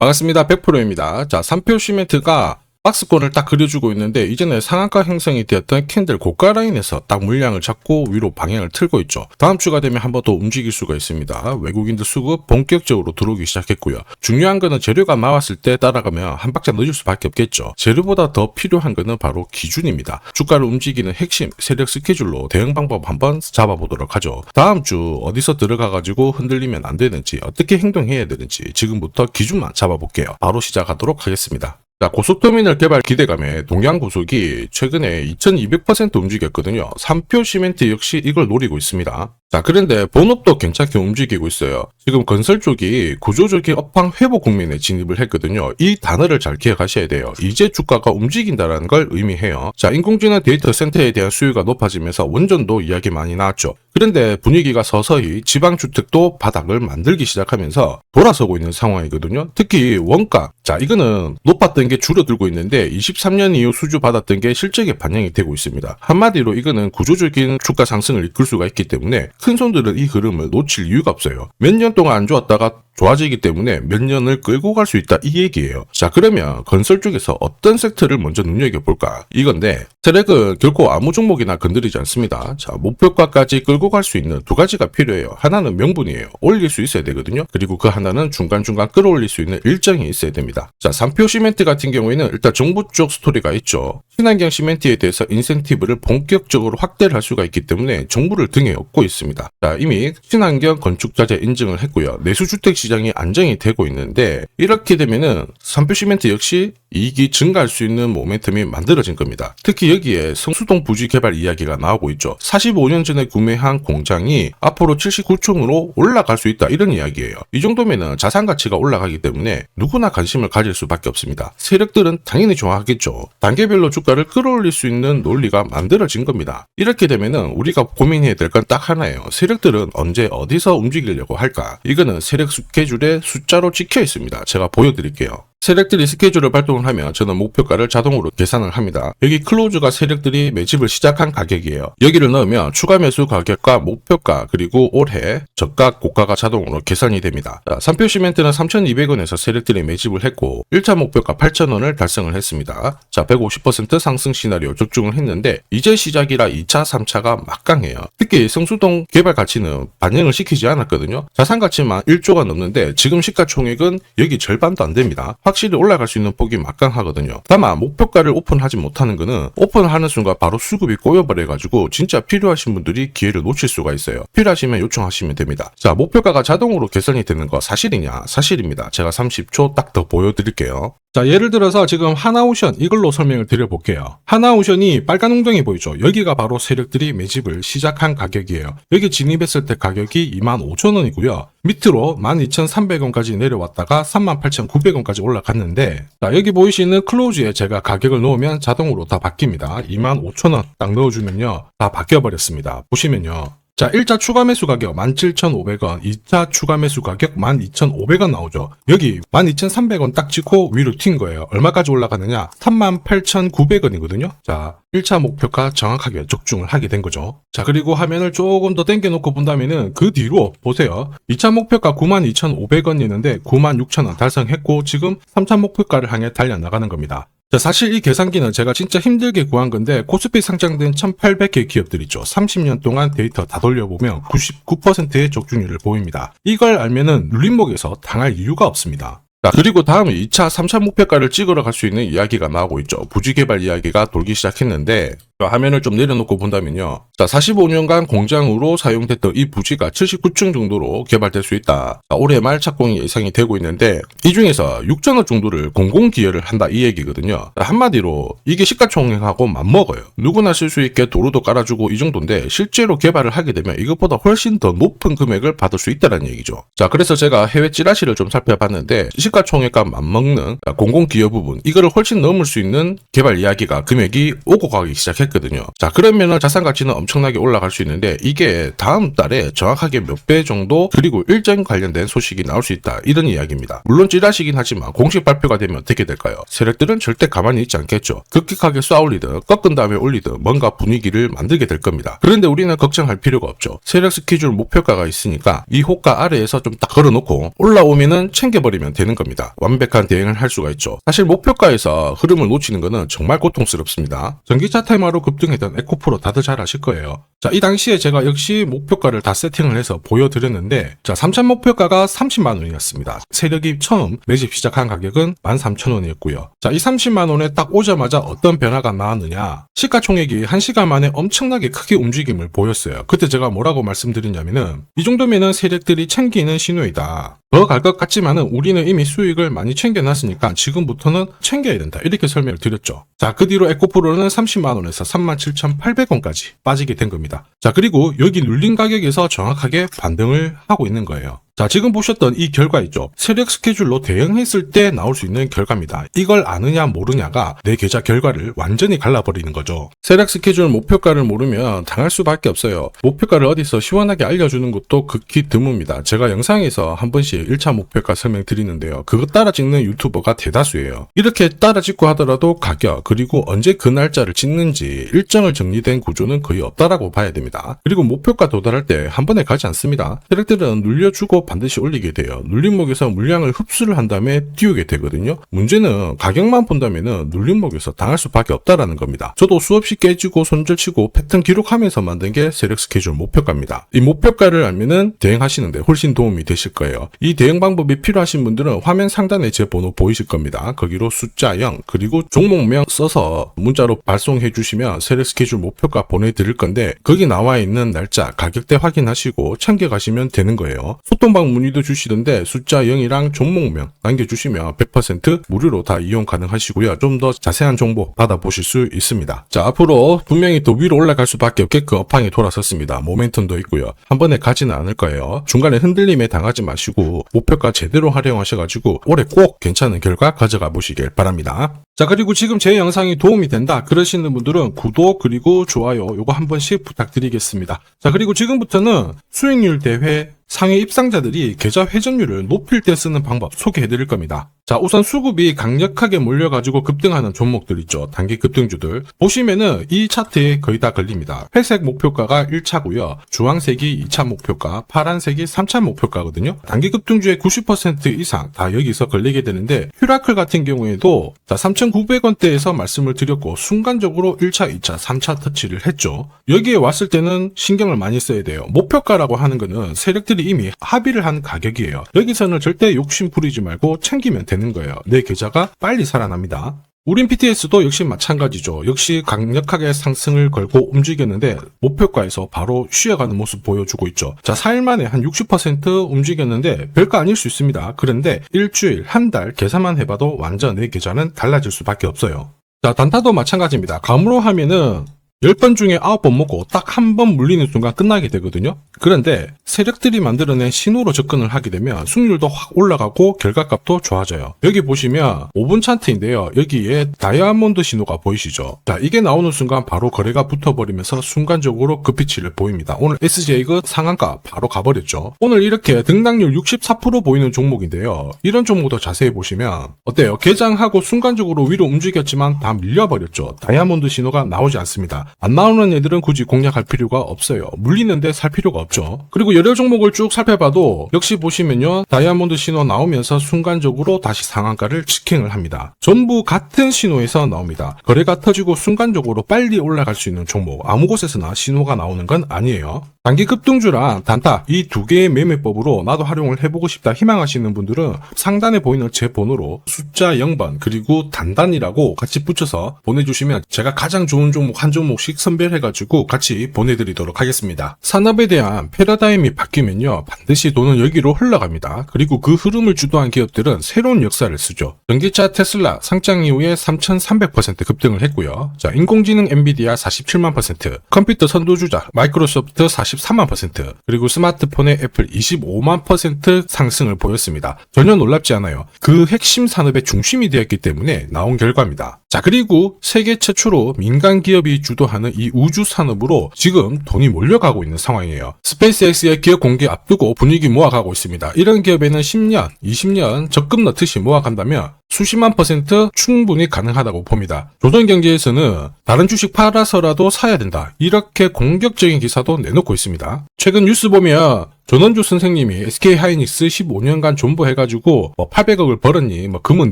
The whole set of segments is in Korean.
반갑습니다. 100%입니다. 자, 3표 시멘트가 박스권을 딱 그려주고 있는데 이제는 상한가 형성이 되었던 캔들 고가 라인에서 딱 물량을 잡고 위로 방향을 틀고 있죠. 다음 주가 되면 한 번 더 움직일 수가 있습니다. 외국인들 수급 본격적으로 들어오기 시작했고요. 중요한 거는 재료가 나왔을 때 따라가면 한 박자 늦을 수밖에 없겠죠. 재료보다 더 필요한 거는 바로 기준입니다. 주가를 움직이는 핵심 세력 스케줄로 대응 방법 한번 잡아보도록 하죠. 다음 주 어디서 들어가가지고 흔들리면 안 되는지 어떻게 행동해야 되는지 지금부터 기준만 잡아볼게요. 바로 시작하도록 하겠습니다. 자, 고속터미널 개발 기대감에 동양고속이 최근에 2200% 움직였거든요. 3표 시멘트 역시 이걸 노리고 있습니다. 자, 그런데 본업도 괜찮게 움직이고 있어요. 지금 건설 쪽이 구조적인 업황 회복 국면에 진입을 했거든요. 이 단어를 잘 기억하셔야 돼요. 이제 주가가 움직인다는 걸 의미해요. 자, 인공지능 데이터 센터에 대한 수요가 높아지면서 원전도 이야기 많이 나왔죠. 그런데 분위기가 서서히 지방주택도 바닥을 만들기 시작하면서 돌아서고 있는 상황이거든요. 특히 원가, 자, 이거는 높았던 게 줄어들고 있는데 23년 이후 수주 받았던 게 실적에 반영이 되고 있습니다. 한마디로 이거는 구조적인 주가 상승을 이끌 수가 있기 때문에 큰 손들은 이 흐름을 놓칠 이유가 없어요. 몇 년 동안 안 좋았다가 좋아지기 때문에 몇 년을 끌고 갈 수 있다 이 얘기예요. 자, 그러면 건설 쪽에서 어떤 섹터를 먼저 눈여겨볼까 이건데, 세력은 결코 아무 종목이나 건드리지 않습니다. 자, 목표가까지 끌고 갈 수 있는 두 가지가 필요해요. 하나는 명분이에요. 올릴 수 있어야 되거든요. 그리고 그 하나는 중간중간 끌어올릴 수 있는 일정이 있어야 됩니다. 자, 3표 시멘트 같은 경우에는 일단 정부 쪽 스토리가 있죠. 친환경 시멘트에 대해서 인센티브를 본격적으로 확대를 할 수가 있기 때문에 정부를 등에 업고 있습니다. 자, 이미 친환경 건축자재 인증을 했고요. 내수주택 시장이 안정이 되고 있는데, 이렇게 되면은 3표 시멘트 역시 이익이 증가할 수 있는 모멘텀이 만들어진 겁니다. 특히 여기에 성수동 부지 개발 이야기가 나오고 있죠. 45년 전에 구매한 공장이 앞으로 79층으로 올라갈 수 있다 이런 이야기예요. 이 정도면은 자산 가치가 올라가기 때문에 누구나 관심을 가질 수밖에 없습니다. 세력들은 당연히 좋아하겠죠. 단계별로 주가를 끌어올릴 수 있는 논리가 만들어진 겁니다. 이렇게 되면은 우리가 고민해야 될 건 딱 하나예요. 세력들은 언제 어디서 움직이려고 할까? 이거는 세력 스케줄의 숫자로 찍혀 있습니다. 제가 보여드릴게요. 세력들이 스케줄을 발동을 하면 저는 목표가를 자동으로 계산을 합니다. 여기 클로즈가 세력들이 매집을 시작한 가격이에요. 여기를 넣으면 추가 매수 가격과 목표가 그리고 올해 저가 고가가 자동으로 계산이 됩니다. 자, 3표 시멘트는 3,200원에서 세력들이 매집을 했고 1차 목표가 8,000원을 달성을 했습니다. 자, 150% 상승 시나리오 적중을 했는데 이제 시작이라 2차, 3차가 막강해요. 특히 성수동 개발 가치는 반영을 시키지 않았거든요. 자산 가치만 1조가 넘는데 지금 시가총액은 여기 절반도 안 됩니다. 확실히 올라갈 수 있는 폭이 막강하거든요. 다만 목표가를 오픈하지 못하는 거는 오픈하는 순간 바로 수급이 꼬여버려가지고 진짜 필요하신 분들이 기회를 놓칠 수가 있어요. 필요하시면 요청하시면 됩니다. 자, 목표가가 자동으로 계산이 되는 거 사실이냐? 사실입니다. 제가 30초 딱 더 보여드릴게요. 자, 예를 들어서 지금 하나오션 이걸로 설명을 드려볼게요. 하나오션이 빨간 웅덩이 보이죠? 여기가 바로 세력들이 매집을 시작한 가격이에요. 여기 진입했을 때 가격이 25,000원이고요. 밑으로 12,300원까지 내려왔다가 38,900원까지 올라갔는데, 자, 여기 보이시는 클로즈에 제가 가격을 넣으면 자동으로 다 바뀝니다. 25,000원 딱 넣어주면요, 다 바뀌어버렸습니다. 보시면요. 자, 1차 추가 매수 가격 17,500원, 2차 추가 매수 가격 12,500원 나오죠. 여기 12,300원 딱 찍고 위로 튄 거예요. 얼마까지 올라가느냐? 38,900원이거든요. 자, 1차 목표가 정확하게 적중을 하게 된 거죠. 자, 그리고 화면을 조금 더 당겨놓고 본다면은 그 뒤로 보세요. 2차 목표가 92,500원이었는데 96,000원 달성했고 지금 3차 목표가를 향해 달려나가는 겁니다. 자, 사실 이 계산기는 제가 진짜 힘들게 구한 건데 코스피 상장된 1800개 기업들 있죠. 30년 동안 데이터 다 돌려보면 99%의 적중률을 보입니다. 이걸 알면은 눌림목에서 당할 이유가 없습니다. 자, 그리고 다음 2차, 3차 목표가를 찍으러 갈 수 있는 이야기가 나오고 있죠. 부지 개발 이야기가 돌기 시작했는데 화면을 좀 내려놓고 본다면요. 자, 45년간 공장으로 사용됐던 이 부지가 79층 정도로 개발될 수 있다. 자, 올해 말 착공이 예상이 되고 있는데 이 중에서 6천억 정도를 공공기여를 한다 이 얘기거든요. 자, 한마디로 이게 시가총액하고 맞먹어요. 누구나 쓸 수 있게 도로도 깔아주고 이 정도인데 실제로 개발을 하게 되면 이것보다 훨씬 더 높은 금액을 받을 수 있다는 얘기죠. 자, 그래서 제가 해외 찌라시를 좀 살펴봤는데 시가총액과 맞먹는 공공기여 부분 이거를 훨씬 넘을 수 있는 개발 이야기가 금액이 오고 가기 시작했거든요. 했거든요. 자, 그러면은 자산 가치는 엄청나게 올라갈 수 있는데 이게 다음 달에 정확하게 몇 배 정도 그리고 일정 관련된 소식이 나올 수 있다. 이런 이야기입니다. 물론 찌라시긴 하지만 공식 발표가 되면 어떻게 될까요? 세력들은 절대 가만히 있지 않겠죠. 급격하게 쏘아올리든 꺾은 다음에 올리든 뭔가 분위기를 만들게 될 겁니다. 그런데 우리는 걱정할 필요가 없죠. 세력 스케줄 목표가가 있으니까 이 호가 아래에서 좀 딱 걸어놓고 올라오면은 챙겨버리면 되는 겁니다. 완벽한 대응을 할 수가 있죠. 사실 목표가에서 흐름을 놓치는 것은 정말 고통스럽습니다. 전기차 테마로 급등했던 에코프로 다들 잘 아실 거예요. 자, 이 당시에 제가 역시 목표가를 다 세팅을 해서 보여드렸는데, 자, 3차 목표가가 30만 원이었습니다. 세력이 처음 매집 시작한 가격은 13,000원이었고요. 자, 이 30만 원에 딱 오자마자 어떤 변화가 나왔느냐? 시가총액이 1시간 만에 엄청나게 크게 움직임을 보였어요. 그때 제가 뭐라고 말씀드렸냐면은 이 정도면은 세력들이 챙기는 신호이다. 더 갈 것 같지만은 우리는 이미 수익을 많이 챙겨놨으니까 지금부터는 챙겨야 된다. 이렇게 설명을 드렸죠. 자, 그 뒤로 에코프로는 30만 원에서 37,800원까지 빠지게 된 겁니다. 자, 그리고 여기 눌린 가격에서 정확하게 반등을 하고 있는 거예요. 자, 지금 보셨던 이 결과 있죠. 세력 스케줄로 대응했을 때 나올 수 있는 결과입니다. 이걸 아느냐 모르냐가 내 계좌 결과를 완전히 갈라버리는 거죠. 세력 스케줄 목표가를 모르면 당할 수밖에 없어요. 목표가를 어디서 시원하게 알려주는 것도 극히 드뭅니다. 제가 영상에서 한 번씩 1차 목표가 설명드리는데요. 그거 따라 찍는 유튜버가 대다수예요. 이렇게 따라 찍고 하더라도 가격 그리고 언제 그 날짜를 찍는지 일정을 정리된 구조는 거의 없다라고 봐야 됩니다. 그리고 목표가 도달할 때 한 번에 가지 않습니다. 세력들은 눌려주고 반드시 올리게 돼요. 눌림목에서 물량을 흡수를 한 다음에 띄우게 되거든요. 문제는 가격만 본다면은 눌림목에서 당할 수밖에 없다라는 겁니다. 저도 수없이 깨지고 손절치고 패턴 기록하면서 만든 게 세력 스케줄 목표가입니다. 이 목표가를 알면은 대응하시는데 훨씬 도움이 되실 거예요. 이 대응 방법이 필요하신 분들은 화면 상단에 제 번호 보이실 겁니다. 거기로 숫자 0 그리고 종목명 써서 문자로 발송해 주시면 세력 스케줄 목표가 보내드릴 건데 거기 나와 있는 날짜 가격대 확인하시고 챙겨가시면 되는 거예요. 소통방 문의도 주시던데 숫자 0이랑 종목명 남겨주시면 100% 무료로 다 이용 가능하시고요. 좀 더 자세한 정보 받아보실 수 있습니다. 자, 앞으로 분명히 더 위로 올라갈 수밖에 없게끔 업황이 돌아섰습니다. 모멘텀도 있고요. 한 번에 가지는 않을 거예요. 중간에 흔들림에 당하지 마시고 목표가 제대로 활용하셔가지고 올해 꼭 괜찮은 결과 가져가 보시길 바랍니다. 자, 그리고 지금 제 영상이 도움이 된다 그러시는 분들은 구독 그리고 좋아요 요거 한 번씩 부탁드리겠습니다. 자, 그리고 지금부터는 수익률 대회 상위 입상자들이 계좌 회전율을 높일 때 쓰는 방법 소개해 드릴 겁니다. 자, 우선 수급이 강력하게 몰려가지고 급등하는 종목들 있죠. 단기 급등주들. 보시면은 이 차트에 거의 다 걸립니다. 회색 목표가가 1차고요. 주황색이 2차 목표가, 파란색이 3차 목표가거든요. 단기 급등주의 90% 이상 다 여기서 걸리게 되는데 휴라클 같은 경우에도 자, 3,900원대에서 말씀을 드렸고 순간적으로 1차, 2차, 3차 터치를 했죠. 여기에 왔을 때는 신경을 많이 써야 돼요. 목표가라고 하는 거는 세력들이 이미 합의를 한 가격이에요. 여기서는 절대 욕심 부리지 말고 챙기면 되는 거예요. 내 계좌가 빨리 살아납니다. 우린 PTS도 역시 마찬가지죠. 역시 강력하게 상승을 걸고 움직였는데 목표가에서 바로 쉬어가는 모습 보여주고 있죠. 자, 4일 만에 한 60% 움직였는데 별거 아닐 수 있습니다. 그런데 일주일, 한 달 계산만 해봐도 완전 내 계좌는 달라질 수밖에 없어요. 자, 단타도 마찬가지입니다. 감으로 하면은 10번 중에 9번 먹고 딱 한 번 물리는 순간 끝나게 되거든요. 그런데 세력들이 만들어낸 신호로 접근을 하게 되면 수익률도 확 올라가고 결과값도 좋아져요. 여기 보시면 5분 차트인데요. 여기에 다이아몬드 신호가 보이시죠? 자, 이게 나오는 순간 바로 거래가 붙어버리면서 순간적으로 급피치를 보입니다. 오늘 SJ가 상한가 바로 가버렸죠. 오늘 이렇게 등락률 64% 보이는 종목인데요. 이런 종목도 자세히 보시면 어때요? 개장하고 순간적으로 위로 움직였지만 다 밀려버렸죠. 다이아몬드 신호가 나오지 않습니다. 안 나오는 애들은 굳이 공략할 필요가 없어요. 물리는데 살 필요가 없죠. 그리고 여러 종목을 쭉 살펴봐도 역시 보시면요. 다이아몬드 신호 나오면서 순간적으로 다시 상한가를 직행을 합니다. 전부 같은 신호에서 나옵니다. 거래가 터지고 순간적으로 빨리 올라갈 수 있는 종목 아무 곳에서나 신호가 나오는 건 아니에요. 단기 급등주랑 단타 이 두 개의 매매법으로 나도 활용을 해보고 싶다 희망하시는 분들은 상단에 보이는 제 번호로 숫자 0번 그리고 단단이라고 같이 붙여서 보내주시면 제가 가장 좋은 종목 한 종목씩 선별해가지고 같이 보내드리도록 하겠습니다. 산업에 대한 패러다임이 바뀌면요 반드시 돈은 여기로 흘러갑니다. 그리고 그 흐름을 주도한 기업들은 새로운 역사를 쓰죠. 전기차 테슬라 상장 이후에 3,300% 급등을 했고요. 자, 인공지능 엔비디아 47만 %, 컴퓨터 선두주자 마이크로소프트 40% 43만 %, 그리고 스마트폰의 애플 25만 % 상승을 보였습니다. 전혀 놀랍지 않아요. 그 핵심 산업의 중심이 되었기 때문에 나온 결과입니다. 자, 그리고 세계 최초로 민간 기업이 주도하는 이 우주 산업으로 지금 돈이 몰려가고 있는 상황이에요. 스페이스X의 기업 공개 앞두고 분위기 모아가고 있습니다. 이런 기업에는 10년, 20년 적금 넣듯이 모아간다면 수십만 % 충분히 가능하다고 봅니다. 조선경제에서는 다른 주식 팔아서라도 사야 된다, 이렇게 공격적인 기사도 내놓고 있습니다. 최근 뉴스 보면 전원주 선생님이 SK하이닉스 15년간 존버해가지고 800억을 벌었니, 금은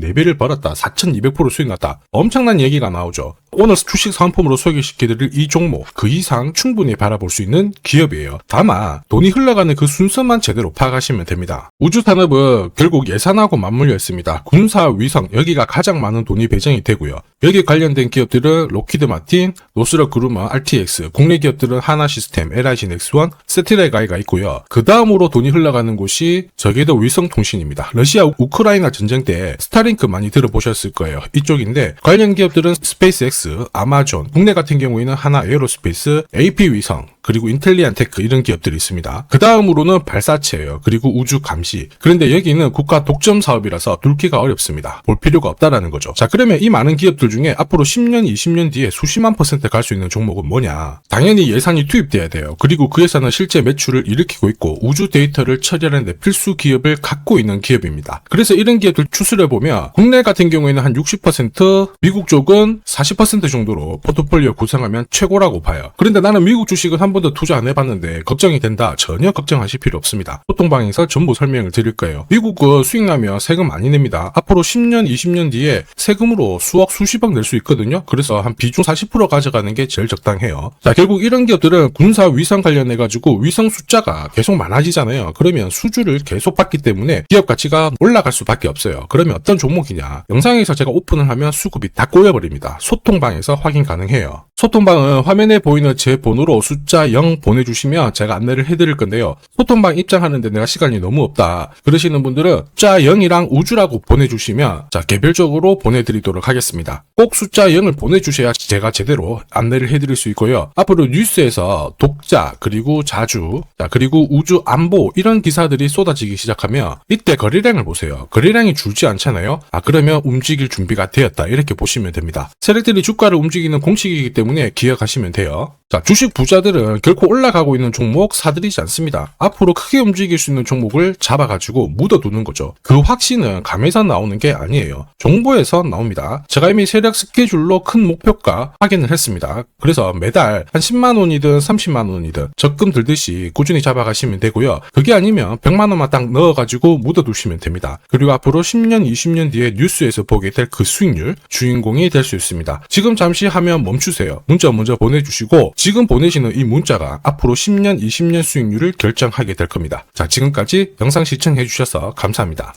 4배를 벌었다, 4200% 수익 났다, 엄청난 얘기가 나오죠. 오늘 주식 상품으로 소개시켜드릴 이 종목, 그 이상 충분히 바라볼 수 있는 기업이에요. 다만 돈이 흘러가는 그 순서만 제대로 파악하시면 됩니다. 우주산업은 결국 예산하고 맞물려 있습니다. 군사, 위성, 여기가 가장 많은 돈이 배정이 되고요. 여기 관련된 기업들은 로키드 마틴, 노스럽 그루먼, RTX, 국내 기업들은 하나시스템, LIG 넥스원, 세트레가이가 있고요. 그 다음으로 돈이 흘러가는 곳이 저궤도 위성통신입니다. 러시아 우크라이나 전쟁 때 스타링크 많이 들어보셨을 거예요. 이쪽인데 관련 기업들은 스페이스X, 아마존, 국내 같은 경우에는 하나 에어로스페이스, AP위성, 그리고 인텔리안테크, 이런 기업들이 있습니다. 그 다음으로는 발사체예요. 그리고 우주 감시. 그런데 여기는 국가 독점 사업이라서 둘기가 어렵습니다. 볼 필요가 없다라는 거죠. 자, 그러면 이 많은 기업들 중에 앞으로 10년, 20년 뒤에 수십만 % 갈 수 있는 종목은 뭐냐? 당연히 예산이 투입돼야 돼요. 그리고 그 예산은 실제 매출을 일으키고 있고 우주 데이터를 처리하는 데 필수 기업을 갖고 있는 기업입니다. 그래서 이런 기업들 추스를 보면 국내 같은 경우에는 한 60%, 미국 쪽은 40% 정도로 포트폴리오 구성하면 최고라고 봐요. 그런데 나는 미국 주식은 한 번도 투자 안 해봤는데 걱정이 된다. 전혀 걱정하실 필요 없습니다. 소통방에서 전부 설명을 드릴 거예요. 미국은 수익 나면 세금 많이 냅니다. 앞으로 10년, 20년 뒤에 세금으로 수억, 수십억 낼 수 있거든요. 그래서 한 비중 40% 가져가는 게 제일 적당해요. 자, 결국 이런 기업들은 군사 위성 관련해가지고 위성 숫자가 계속 많아지잖아요. 그러면 수주를 계속 받기 때문에 기업 가치가 올라갈 수밖에 없어요. 그러면 어떤 종목이냐? 영상에서 제가 오픈을 하면 수급이 다 꼬여버립니다. 소통방에서 확인 가능해요. 소통방은 화면에 보이는 제 번호로 숫자 0 보내주시면 제가 안내를 해드릴 건데요. 소통방 입장하는데 내가 시간이 너무 없다 그러시는 분들은 숫자 0이랑 우주라고 보내주시면 자, 개별적으로 보내드리도록 하겠습니다. 꼭 숫자 0을 보내주셔야 제가 제대로 안내를 해드릴 수 있고요. 앞으로 뉴스에서 독자, 그리고 자주, 자, 그리고 우주 안보, 이런 기사들이 쏟아지기 시작하면 이때 거래량을 보세요. 거래량이 줄지 않잖아요. 그러면 움직일 준비가 되었다, 이렇게 보시면 됩니다. 세력들이 주가를 움직이는 공식이기 때문에 기억하시면 돼요. 자, 주식 부자들은 결코 올라가고 있는 종목 사들이지 않습니다. 앞으로 크게 움직일 수 있는 종목을 잡아가지고 묻어두는 거죠. 그 확신은 감에서 나오는 게 아니에요. 정보에서 나옵니다. 제가 이미 세력 스케줄로 큰 목표가 확인을 했습니다. 그래서 매달 한 10만 원이든 30만 원이든 적금 들듯이 꾸준히 잡아가시면 되고요. 그게 아니면 100만 원만 딱 넣어가지고 묻어두시면 됩니다. 그리고 앞으로 10년, 20년 뒤에 뉴스에서 보게 될 그 수익률 주인공이 될 수 있습니다. 지금 잠시 화면 멈추세요. 문자 먼저 보내주시고 지금 보내시는 이 문자가 앞으로 10년, 20년 수익률을 결정하게 될 겁니다. 자, 지금까지 영상 시청해 주셔서 감사합니다.